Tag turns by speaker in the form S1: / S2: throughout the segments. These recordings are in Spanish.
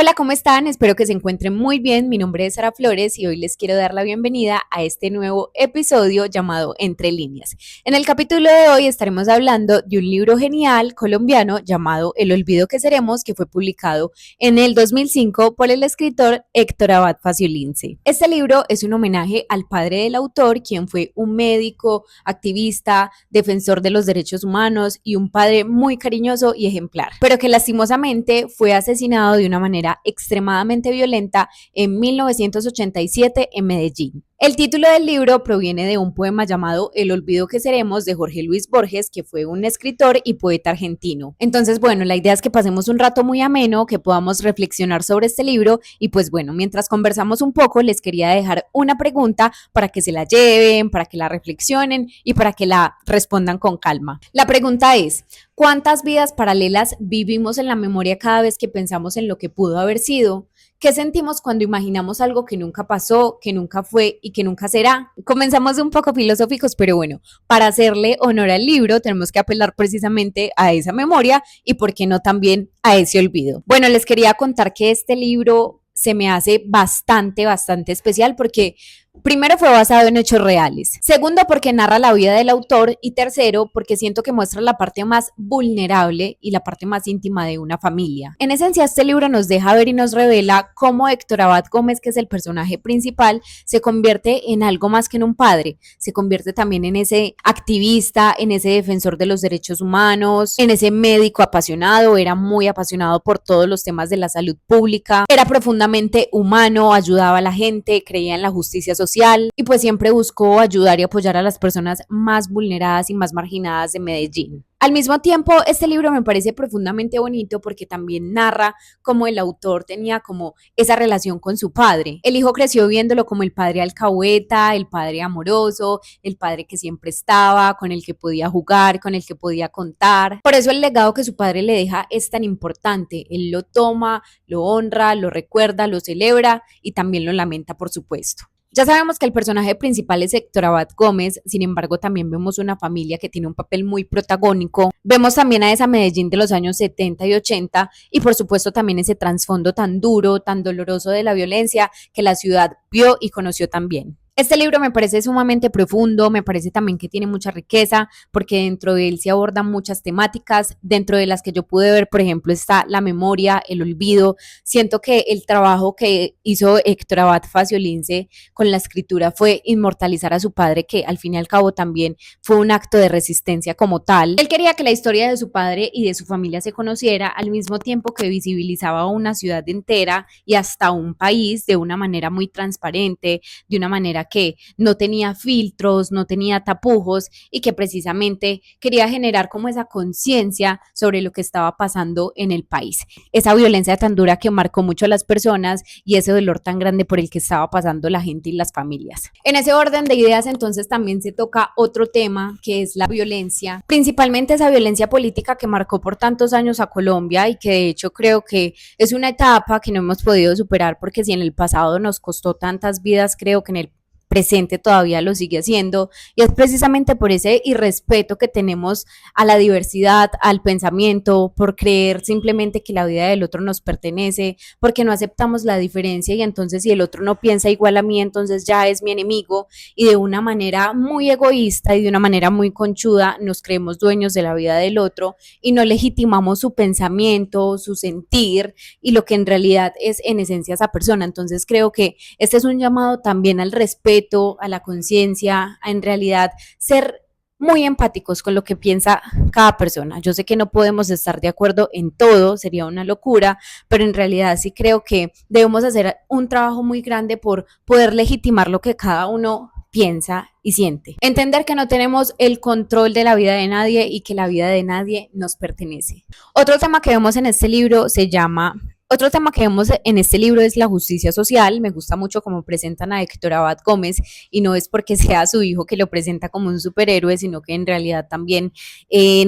S1: Hola, ¿cómo están? Espero que se encuentren muy bien. Mi nombre es Sara Flores y hoy les quiero dar la bienvenida a este nuevo episodio llamado Entre líneas. En el capítulo de hoy estaremos hablando de un libro genial colombiano llamado El olvido que seremos, que fue publicado en el 2005 por el escritor Héctor Abad Faciolince. Este libro es un homenaje al padre del autor, quien fue un médico, activista, defensor de los derechos humanos y un padre muy cariñoso y ejemplar, pero que lastimosamente fue asesinado de una manera extremadamente violenta en 1987 en Medellín. El título del libro proviene de un poema llamado El olvido que seremos de Jorge Luis Borges, que fue un escritor y poeta argentino. Entonces, bueno, la idea es que pasemos un rato muy ameno, que podamos reflexionar sobre este libro y pues bueno, mientras conversamos un poco, les quería dejar una pregunta para que se la lleven, para que la reflexionen y para que la respondan con calma. La pregunta es, ¿cuántas vidas paralelas vivimos en la memoria cada vez que pensamos en lo que pudo haber sido? ¿Qué sentimos cuando imaginamos algo que nunca pasó, que nunca fue y que nunca será? Comenzamos un poco filosóficos, pero bueno, para hacerle honor al libro tenemos que apelar precisamente a esa memoria y, por qué no, también a ese olvido. Bueno, les quería contar que este libro se me hace bastante especial porque primero fue basado en hechos reales, segundo porque narra la vida del autor y tercero porque siento que muestra la parte más vulnerable y la parte más íntima de una familia. En esencia, este libro nos deja ver y nos revela cómo Héctor Abad Gómez, que es el personaje principal, se convierte en algo más que en un padre, se convierte también en ese activista, en ese defensor de los derechos humanos, en ese médico apasionado, era muy apasionado por todos los temas de la salud pública, era profundamente humano, ayudaba a la gente, creía en la justicia social y pues siempre buscó ayudar y apoyar a las personas más vulneradas y más marginadas de Medellín. Al mismo tiempo, este libro me parece profundamente bonito porque también narra cómo el autor tenía como esa relación con su padre. El hijo creció viéndolo como el padre alcahueta, el padre amoroso, el padre que siempre estaba, con el que podía jugar, con el que podía contar. Por eso el legado que su padre le deja es tan importante. Él lo toma, lo honra, lo recuerda, lo celebra y también lo lamenta, por supuesto. Ya sabemos que el personaje principal es Héctor Abad Gómez, sin embargo también vemos una familia que tiene un papel muy protagónico, vemos también a esa Medellín de los años 70 y 80 y por supuesto también ese trasfondo tan duro, tan doloroso de la violencia que la ciudad vio y conoció también. Este libro me parece sumamente profundo, me parece también que tiene mucha riqueza, porque dentro de él se abordan muchas temáticas, dentro de las que yo pude ver, por ejemplo, está la memoria, el olvido. Siento que el trabajo que hizo Héctor Abad Faciolince con la escritura fue inmortalizar a su padre, que al fin y al cabo también fue un acto de resistencia como tal. Él quería que la historia de su padre y de su familia se conociera al mismo tiempo que visibilizaba una ciudad entera y hasta un país de una manera muy transparente, de una manera que no tenía filtros, no tenía tapujos y que precisamente quería generar como esa conciencia sobre lo que estaba pasando en el país. Esa violencia tan dura que marcó mucho a las personas y ese dolor tan grande por el que estaba pasando la gente y las familias. En ese orden de ideas, entonces, también se toca otro tema que es la violencia, principalmente esa violencia política que marcó por tantos años a Colombia y que de hecho creo que es una etapa que no hemos podido superar, porque si en el pasado nos costó tantas vidas, creo que en el presente todavía lo sigue haciendo, y es precisamente por ese irrespeto que tenemos a la diversidad, al pensamiento, por creer simplemente que la vida del otro nos pertenece, porque no aceptamos la diferencia y entonces si el otro no piensa igual a mí, entonces ya es mi enemigo, y de una manera muy egoísta y de una manera muy conchuda nos creemos dueños de la vida del otro y no legitimamos su pensamiento, su sentir y lo que en realidad es en esencia esa persona. Entonces creo que este es un llamado también al respeto, a la conciencia, a en realidad ser muy empáticos con lo que piensa cada persona. Yo sé que no podemos estar de acuerdo en todo, sería una locura, pero en realidad sí creo que debemos hacer un trabajo muy grande por poder legitimar lo que cada uno piensa y siente. Entender que no tenemos el control de la vida de nadie y que la vida de nadie nos pertenece. Otro tema que vemos en este libro se llama Otro tema que vemos en este libro es la justicia social. Me gusta mucho cómo presentan a Héctor Abad Gómez y no es porque sea su hijo que lo presenta como un superhéroe, sino que en realidad también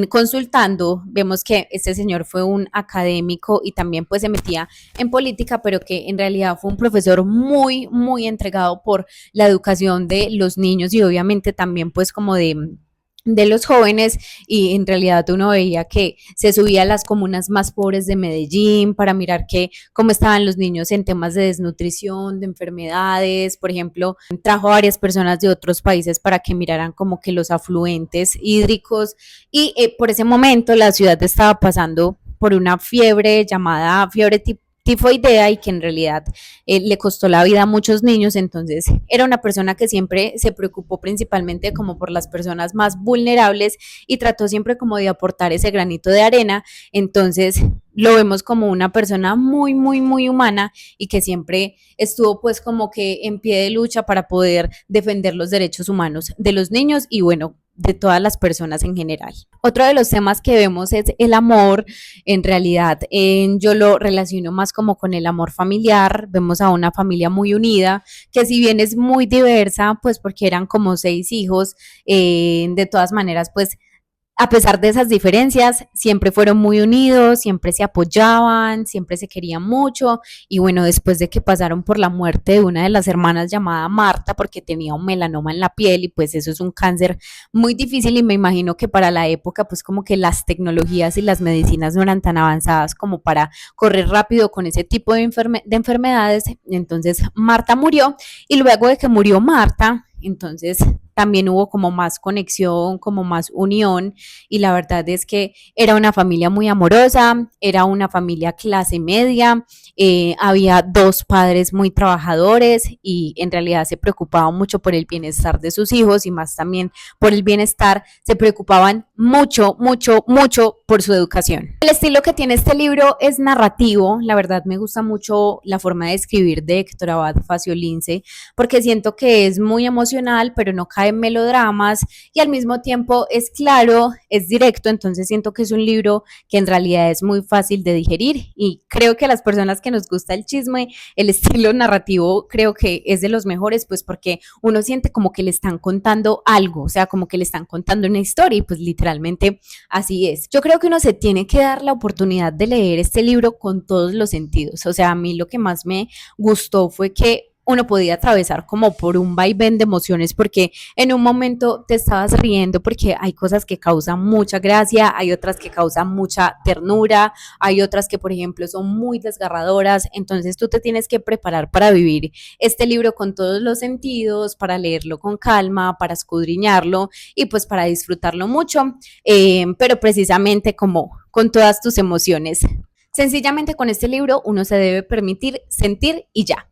S1: consultando vemos que este señor fue un académico y también pues se metía en política, pero que en realidad fue un profesor muy entregado por la educación de los niños y obviamente también pues como de los jóvenes y en realidad uno veía que se subía a las comunas más pobres de Medellín para mirar cómo estaban los niños en temas de desnutrición, de enfermedades, por ejemplo, trajo a varias personas de otros países para que miraran como que los afluentes hídricos y por ese momento la ciudad estaba pasando por una fiebre llamada fiebre tifoidea y que en realidad le costó la vida a muchos niños, entonces era una persona que siempre se preocupó principalmente como por las personas más vulnerables y trató siempre como de aportar ese granito de arena, entonces lo vemos como una persona muy, muy, muy humana y que siempre estuvo pues como que en pie de lucha para poder defender los derechos humanos de los niños y bueno, de todas las personas en general. Otro de los temas que vemos es el amor. En realidad, yo lo relaciono más como con el amor familiar. Vemos a una familia muy unida, que si bien es muy diversa, pues porque eran como 6 hijos, de todas maneras, pues a pesar de esas diferencias, siempre fueron muy unidos, siempre se apoyaban, siempre se querían mucho. Y bueno, después de que pasaron por la muerte de una de las hermanas llamada Marta, porque tenía un melanoma en la piel y pues eso es un cáncer muy difícil y me imagino que para la época pues como que las tecnologías y las medicinas no eran tan avanzadas como para correr rápido con ese tipo de enfermedades. Entonces Marta murió y luego de que murió Marta, entonces también hubo como más conexión, como más unión y la verdad es que era una familia muy amorosa, era una familia clase media, había 2 padres muy trabajadores y en realidad se preocupaban mucho por el bienestar de sus hijos y más también por el bienestar, se preocupaban mucho, mucho, mucho por su educación. El estilo que tiene este libro es narrativo, la verdad me gusta mucho la forma de escribir de Héctor Abad Faciolince, porque siento que es muy emocional, pero no cae en melodramas y al mismo tiempo es claro, es directo, entonces siento que es un libro que en realidad es muy fácil de digerir y creo que a las personas que nos gusta el chisme, el estilo narrativo creo que es de los mejores, pues porque uno siente como que le están contando algo, o sea, como que le están contando una historia y pues literalmente así es. Yo creo que uno se tiene que dar la oportunidad de leer este libro con todos los sentidos, o sea, a mí lo que más me gustó fue que uno podía atravesar como por un vaivén de emociones porque en un momento te estabas riendo porque hay cosas que causan mucha gracia, hay otras que causan mucha ternura, hay otras que por ejemplo son muy desgarradoras, entonces tú te tienes que preparar para vivir este libro con todos los sentidos, para leerlo con calma, para escudriñarlo y pues para disfrutarlo mucho, pero precisamente como con todas tus emociones. Sencillamente con este libro uno se debe permitir sentir y ya.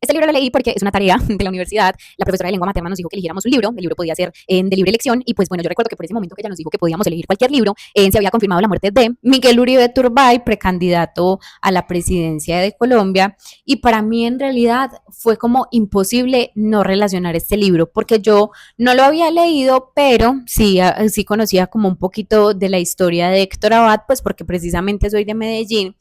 S1: Este libro lo leí porque es una tarea de la universidad. La profesora de lengua materna nos dijo que eligiéramos un libro. El libro podía ser de libre elección. Y pues bueno, yo recuerdo que por ese momento que ella nos dijo que podíamos elegir cualquier libro, se había confirmado la muerte de Miguel Uribe Turbay, precandidato a la presidencia de Colombia. Y para mí en realidad fue como imposible no relacionar este libro porque yo no lo había leído, pero sí, sí conocía como un poquito de la historia de Héctor Abad, pues porque precisamente soy de Medellín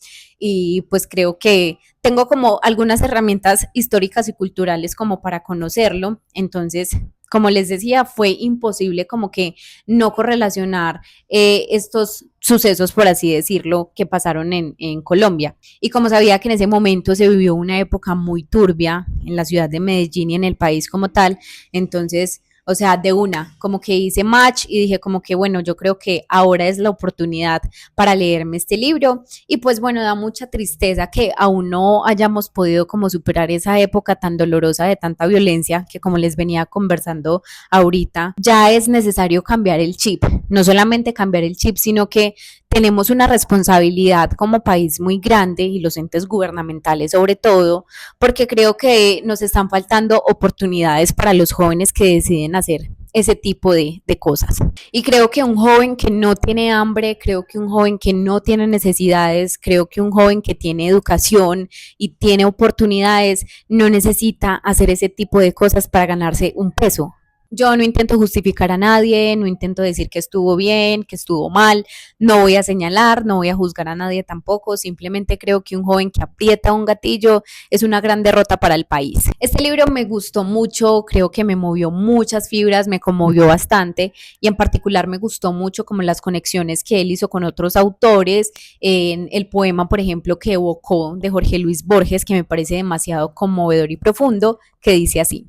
S1: y pues creo que tengo como algunas herramientas históricas y culturales como para conocerlo. Entonces, como les decía, fue imposible como que no correlacionar estos sucesos, por así decirlo, que pasaron en Colombia. Y como sabía que en ese momento se vivió una época muy turbia en la ciudad de Medellín y en el país como tal, entonces o sea, de una, como que hice match y dije como que bueno, yo creo que ahora es la oportunidad para leerme este libro y pues bueno, da mucha tristeza que aún no hayamos podido como superar esa época tan dolorosa de tanta violencia que como les venía conversando ahorita, ya es necesario cambiar el chip, no solamente cambiar el chip, sino que tenemos una responsabilidad como país muy grande y los entes gubernamentales sobre todo, porque creo que nos están faltando oportunidades para los jóvenes que deciden hacer ese tipo de cosas. Y creo que un joven que no tiene hambre, creo que un joven que no tiene necesidades, creo que un joven que tiene educación y tiene oportunidades, no necesita hacer ese tipo de cosas para ganarse un peso. Yo no intento justificar a nadie, no intento decir que estuvo bien, que estuvo mal, no voy a señalar, no voy a juzgar a nadie tampoco, simplemente creo que un joven que aprieta un gatillo es una gran derrota para el país. Este libro me gustó mucho, creo que me movió muchas fibras, me conmovió bastante y en particular me gustó mucho como las conexiones que él hizo con otros autores, en el poema, por ejemplo, que evocó de Jorge Luis Borges, que me parece demasiado conmovedor y profundo, que dice así.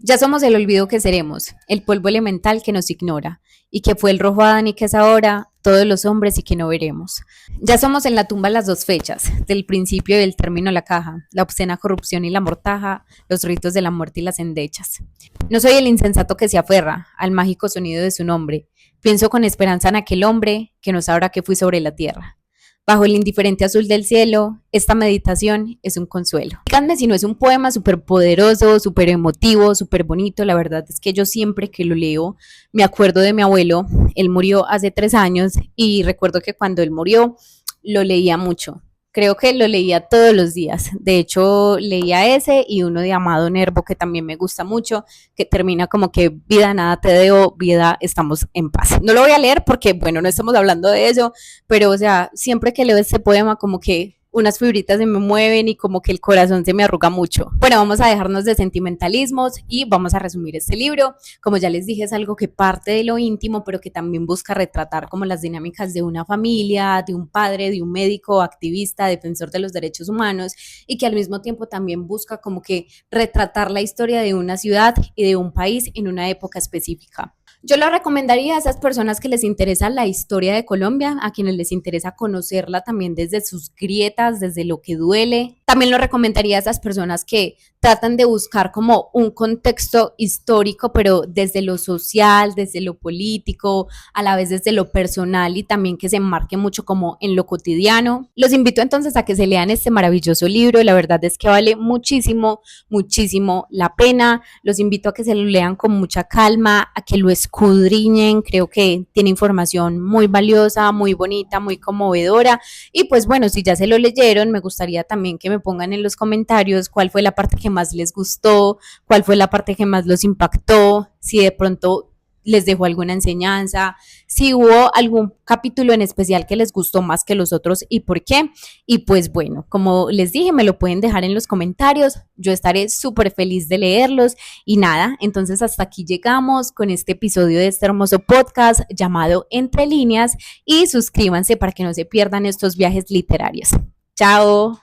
S1: Ya somos el olvido que seremos, el polvo elemental que nos ignora, y que fue el rojo Adán y que es ahora todos los hombres y que no veremos. Ya somos en la tumba las dos fechas, del principio y del término la caja, la obscena corrupción y la mortaja, los ritos de la muerte y las endechas. No soy el insensato que se aferra al mágico sonido de su nombre, pienso con esperanza en aquel hombre que no sabrá que fui sobre la tierra. Bajo el indiferente azul del cielo, esta meditación es un consuelo. Díganme si no es un poema súper poderoso, súper emotivo, súper bonito. La verdad es que yo siempre que lo leo me acuerdo de mi abuelo. Él murió hace 3 años y recuerdo que cuando él murió lo leía mucho. Creo que lo leía todos los días. De hecho, leía ese y uno de Amado Nervo que también me gusta mucho, que termina como que vida, nada te debo, vida, estamos en paz. No lo voy a leer porque, bueno, no estamos hablando de eso, pero, o sea, siempre que leo este poema, como que unas fibritas se me mueven y como que el corazón se me arruga mucho. Bueno, vamos a dejarnos de sentimentalismos y vamos a resumir este libro. Como ya les dije, es algo que parte de lo íntimo, pero que también busca retratar como las dinámicas de una familia, de un padre, de un médico, activista, defensor de los derechos humanos, y que al mismo tiempo también busca como que retratar la historia de una ciudad y de un país en una época específica. Yo lo recomendaría a esas personas que les interesa la historia de Colombia, a quienes les interesa conocerla también desde sus grietas, desde lo que duele. También lo recomendaría a esas personas que tratan de buscar como un contexto histórico, pero desde lo social, desde lo político, a la vez desde lo personal y también que se enmarque mucho como en lo cotidiano. Los invito entonces a que se lean este maravilloso libro. La verdad es que vale muchísimo, muchísimo la pena. Los invito a que se lo lean con mucha calma, a que lo escudriñen. Creo que tiene información muy valiosa, muy bonita, muy conmovedora. Y pues bueno, si ya se lo leyeron, me gustaría también que me pongan en los comentarios cuál fue la parte que más les gustó, cuál fue la parte que más los impactó, si de pronto les dejó alguna enseñanza, si hubo algún capítulo en especial que les gustó más que los otros y por qué. Y pues bueno, como les dije, me lo pueden dejar en los comentarios, yo estaré súper feliz de leerlos. Y nada, entonces hasta aquí llegamos con este episodio de este hermoso podcast llamado Entre Líneas, y suscríbanse para que no se pierdan estos viajes literarios. Chao.